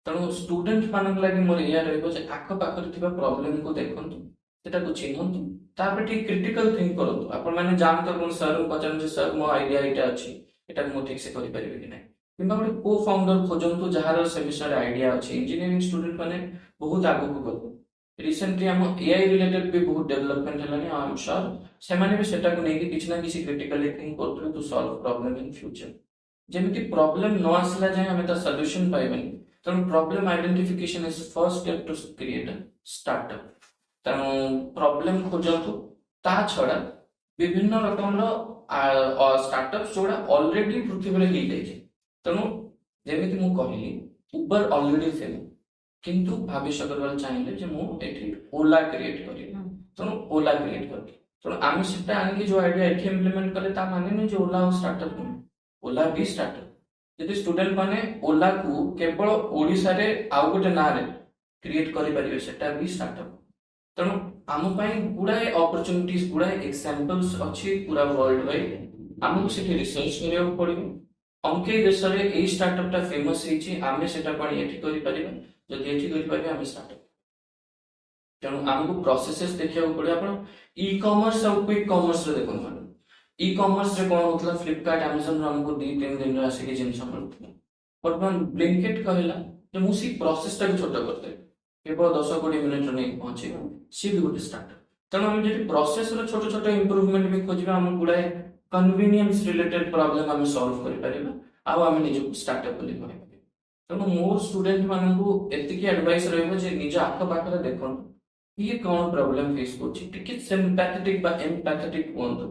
ତେଣୁ ଷ୍ଟୁଡେଣ୍ଟ ମାନଙ୍କ ଲାଗି ମୋର ଏଇଆ ରହିବ ଯେ ଆଖପାଖରେ ଥିବା ପ୍ରୋବ୍ଲେମକୁ ଦେଖନ୍ତୁ, ସେଟାକୁ ଚିହ୍ନନ୍ତୁ, ତାପରେ ଟିକେ କ୍ରିଟିକାଲ ଥିଙ୍କ କରନ୍ତୁ। ଆପଣମାନେ ଯାଆନ୍ତୁ ଆପଣ ସାର୍ଙ୍କୁ ପଚାରନ୍ତୁ ଯେ ସାର୍ ମୋ ଆଇଡିଆ ଏଇଟା ଅଛି, ଏଇଟା ମୁଁ ଠିକ ସେ କରିପାରିବି କି ନାହିଁ, କିମ୍ବା ଗୋଟେ କୋ ଫାଉଣ୍ଡର ଖୋଜନ୍ତୁ ଯାହାର ସେ ବିଷୟରେ ଆଇଡିଆ ଅଛି। ଇଞ୍ଜିନିୟରିଂ ଷ୍ଟୁଡେଣ୍ଟ ମାନେ ବହୁତ ଆଗକୁ ଗଲେ, ରିସେଣ୍ଟଲି ଆମ ଏଆଇ ରିଲେଟେଡ ବି ବହୁତ ଡେଭଲପମେଣ୍ଟ ହେଲାଣି, ଆଇ ଏମ୍ ସର୍ ସେମାନେ ବି ସେଟାକୁ ନେଇକି କିଛି ନା କିଛି କ୍ରିଟିକାଲି ଥିଙ୍କ କରୁଥିବେ to solve problem in future. ଯେମିତି ପ୍ରୋବ୍ଲେମ ନ ଆସିଲା ଯାଏ ଆମେ ତା ସଲ୍ୟୁସନ ପାଇବାନି, ତେଣୁ problem identification is first step to create a startup. ତେଣୁ ପ୍ରୋବ୍ଲେମ ଖୋଜନ୍ତୁ, ତା ଛଡା ବିଭିନ୍ନ ରକମର ଷ୍ଟାର୍ଟଅପ ଯୋଉଟା ଅଲରେଡି ପୃଥିବୀରେ ହେଇଯାଇଛି। ତେଣୁ ଯେମିତି ମୁଁ କହିଲି ଉବର ଅଲରେଡି ଫେଲ୍, କିନ୍ତୁ ଭାବିଶ ଅଗ୍ରୱାଲ ଚାହିଁଲେ ଯେ ମୁଁ ଏଠି ଓଲା କ୍ରିଏଟ କରିବି, ତେଣୁ ଓଲା କ୍ରିଏଟ କରିବି। ତେଣୁ ଆମେ ସେଟା ଆଣିକି ଯୋଉ ଆଇଡିଆ ଏଠି ଇମ୍ପ୍ଲିମେଣ୍ଟ କଲେ ତା ମାନେ ନୁହେଁ ଯେ ଓଲା ଆଉ ଷ୍ଟାର୍ଟଅପ ନୁହେଁ, ଓଲା ବି ଷ୍ଟାର୍ଟଅପ। ଯଦି ଷ୍ଟୁଡେଣ୍ଟ ମାନେ ଓଲାକୁ କେବଳ ଓଡିଶାରେ ଆଉ ଗୋଟେ ନାଁରେ କ୍ରିଏଟ କରିପାରିବେ, ସେଟା ବି ଷ୍ଟାର୍ଟଅପ। ତେଣୁ ଆମ ପାଇଁ ଗୁଡାଏ ଅପରଚୁନିଟିଜ, ଗୁଡାଏ ଏକ୍ସାମ୍ପଲ୍ସ ଅଛି ପୁରା ୱାର୍ଲଡ ୱାଇଡ। ଆମକୁ ସେଠି ରିସର୍ଚ୍ଚ କରିବାକୁ ପଡିବ, ଅଙ୍କେଇ ଦେଶରେ ଏଇ ଷ୍ଟାର୍ଟଅପ ଟା ଫେମସ ହେଇଛି, ଆମେ ସେଟା ପାଇଁ ଏଠି କରିପାରିବା, ଯଦି ଏଠି କରିପାରିବା ଆମେ ଷ୍ଟାର୍ଟଅପ। ତେଣୁ ଆମକୁ ପ୍ରୋସେସେସ୍ ଦେଖିବାକୁ ପଡିବ। ଆପଣ ଇ କମର୍ସ ଆଉ କ୍ୱିକ୍ କମର୍ସରେ ଦେଖନ୍ତୁ, ଇ କମର୍ସରେ କଣ ହଉଥିଲା, ଫ୍ଲିପକାର୍ଟ ଆମଜନ ଆମକୁ 2-3 ଦିନରେ ଆସିକି ଜିନିଷ ମିଳୁଥିଲା। ବର୍ତ୍ତମାନ ବ୍ଲିଙ୍କିଟ୍ କହିଲା ଯେ ମୁଁ ସେଇ ପ୍ରୋସେସଟାକୁ ଛୋଟ କରିଦେବି, କେବଳ 10-20 ମିନିଟରେ ନେଇକି ପହଞ୍ଚେଇବ, ସିଏ ବି ଗୋଟେ ଷ୍ଟାର୍ଟଅପ। ତେଣୁ ଆମେ ଯଦି ପ୍ରୋସେସର ଛୋଟ ଛୋଟ ଇମ୍ପ୍ରୁଭମେଣ୍ଟ ବି ଖୋଜିବା, ଆମକୁ ଗୁଡାଏ କନଭିନିଏନ୍ସ ରିଲେଟେଡ ପ୍ରୋବ୍ଲେମ ଆମେ ସଲ୍ଭ କରିପାରିବା, ଆଉ ଆମେ ନିଜକୁ ଷ୍ଟାର୍ଟଅପ ବୋଲି କହିପାରିବା। ତେଣୁ ମୋର ଷ୍ଟୁଡେଣ୍ଟ ମାନଙ୍କୁ ଏତିକି ଆଡଭାଇସ ରହିବ ଯେ ନିଜ ଆଖପାଖରେ ଦେଖନ୍ତୁ କିଏ କଣ ପ୍ରୋବ୍ଲେମ ଫେସ୍ କରୁଛି, ଟିକେ ସିମ୍ପାଥେଟିକ ବା ଏମ୍ପାଥେଟିକ ହୁଅନ୍ତୁ,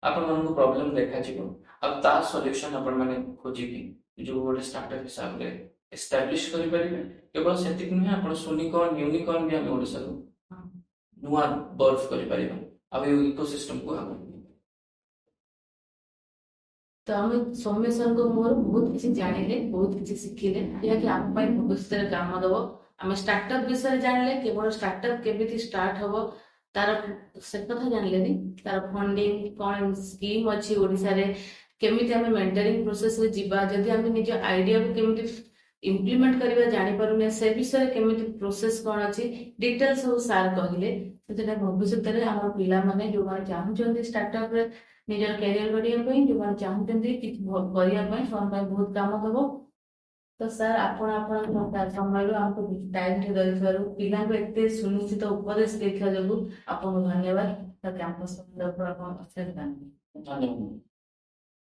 ଆପଣମାନଙ୍କୁ ପ୍ରୋବ୍ଲେମ ଦେଖାଯିବ, ଆଉ ତା ସଲ୍ୟୁସନ ଆପଣମାନେ ଖୋଜିକି ନିଜକୁ ଗୋଟେ ଷ୍ଟାର୍ଟଅପ ହିସାବରେ ଏଷ୍ଟାବ୍ଲିଶ କରିପାରିବେ। କେବଳ ସେତିକି ନୁହେଁ, ଆପଣ ସୁନିକର୍ନ ୟୁନିକର୍ନ ବି ଆମେ ଓଡ଼ିଶାରୁ ନୂଆ ବର୍ଥ କରିପାରିବା, ଆଉ ଏ ଇକୋସିଷ୍ଟମକୁ ଆଗକୁ। ତ ଆମେ ସୌମ୍ୟ ସାର୍ଙ୍କ ମୋର ବହୁତ କିଛି ଜାଣିଲେ, ବହୁତ କିଛି ଶିଖିଲେ, ଯାହାକି ଆମ ପାଇଁ ଭବିଷ୍ୟତରେ କାମ ଦବ। ଆମେ ଷ୍ଟାର୍ଟଅପ ବିଷୟରେ ଜାଣିଲେ, କେବଳ ଷ୍ଟାର୍ଟଅପ କେମିତି ଷ୍ଟାର୍ଟ ହବ ତାର ସେ କଥା ଜାଣିଲେନି, ତାର ଫଣ୍ଡିଂ କଣ ସ୍କିମ୍ ଅଛି ଓଡ଼ିଶାରେ, କେମିତି ଆମେ ମେଣ୍ଟରିଂ ପ୍ରୋସେସରେ ଯିବା, ଯଦି ଆମେ ନିଜ ଆଇଡିଆକୁ କେମିତି ଇମ୍ପ୍ଲିମେଣ୍ଟ କରିବା ଜାଣିପାରୁନେ, ସେ ବିଷୟରେ କେମିତି ପ୍ରୋସେସ କଣ ଅଛି, ଡିଟେଲ ସବୁ ସାର୍ କହିଲେ। ସେଟା ଭବିଷ୍ୟତରେ ଆମର ପିଲାମାନେ ଯୋଉମାନେ ଚାହୁଁଛନ୍ତି ଷ୍ଟାର୍ଟଅପରେ ନିଜର କ୍ୟାରିୟର କରିବା ପାଇଁ, ଯୋଉମାନେ ଚାହୁଁଛନ୍ତି କିଛି କରିବା ପାଇଁ, ସେମାନଙ୍କ ପାଇଁ ବହୁତ କାମ ଦବ। ତ ସାର୍ ଆପଣ ଆପଣଙ୍କ ସମୟରୁ ଆମକୁ ଟାଇମ୍ ଦେଇଥିବାରୁ, ପିଲାଙ୍କୁ ଏତେ ସୁନିଶ୍ଚିତ ଉପଦେଶ ଦେଇଥିବା ଯୋଗୁଁ ଆପଣଙ୍କୁ ଧନ୍ୟବାଦ। କ୍ୟାମ୍ପସ ତରଫରୁ ଆପଣ ଅଶେଷ ଧନ୍ୟବାଦ। ଧନ୍ୟବାଦ।